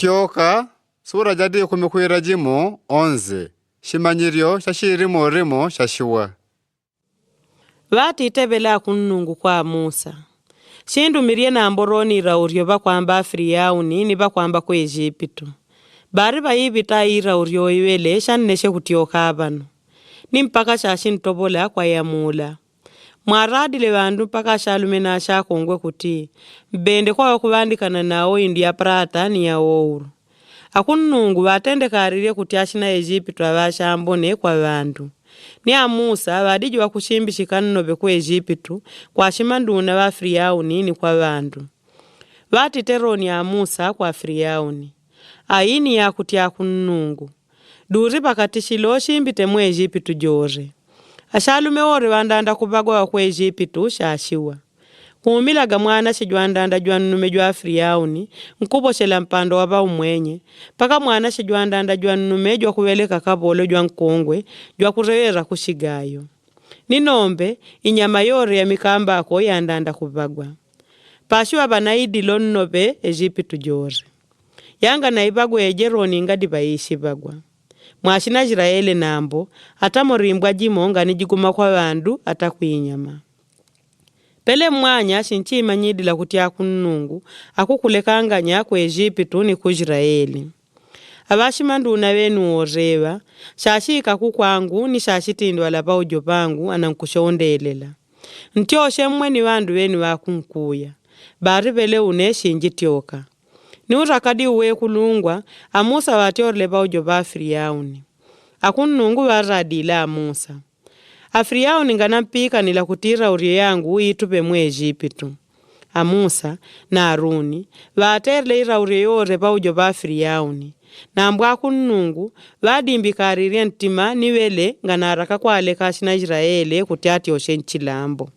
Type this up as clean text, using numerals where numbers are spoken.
Kutioka sura jadi kumikwira jimo 11 shimanyirio shashirimo rimo shashiwa. Vatitevela kunnungu kwa Musa. Shindumirie na mboroni raurio bakwamba Afriyauni ni bakwamba ku Egypto. Bari bayibita iraurio iwele shanneshe kutioka abano. Ni mpaka shashintobola kwa yamula. Mwaradile bandu mpaka shalume na shakongwe kuti. Mbende kwa kubandikana nao india prata ni ya ouro. Akunnungu batendekaririe kuti ashina Egypto abashambone kwa bandu. Ni Musa badijwa kushimbishikana nobe ku Egypto kwa shimanduna ba Afriyauni ni kwa bandu. Batiteroni ya Musa kwa Afriyauni. Aini ya kutia kunnungu. Duri pakati shilo shimbite mu Egypto jore. Ashalume ore bandanda kubagwa ku Egypto shashiwa. Kuumilaga mwana shijwandanda jwannume jwa Afriyauni nkuboshela mpando waba umwenye paka mwana shijwandanda jwannume jwa kuweleka kabolo jwa nkongwe jwa kurewera kushigayo. Ninombe inyama yore ya mikamba ako yandanda kubagwa. Pashiwa banaidi lonnobe Egypto jore. Yanga na ibagwe ejeroni ngadi baishi bagwa. Mwashina Israeli nambo hata morimbwa jimonga nijiguma kwa bandu atakwinyama. Pele mwanya shinchima nyidila kutia kunnungu akukulekanganya ku Egypto ni ku Israeli. Abashimanduna benu oreba shashika kukwangu ni shashitindwa laba ujo bangu anankushondelela. Ntioshe mweni bandu benu bakunkuya. Bari bele uneshinjitioka. Ni urakadi uwe kulungwa Musa watiorle ba ujo ba Afriyauni. Akunnungu baradila Musa. Afriyauni nganampika nila kutira urio yangu itupe mu Egypto. Musa na Haruni baterle ira urio yore ba ujo ba Afriyauni. Na mbwa kunnungu badimbikaririe ntima niwele nganaraka kwale kashina Israeli kutiati oshenchilambo.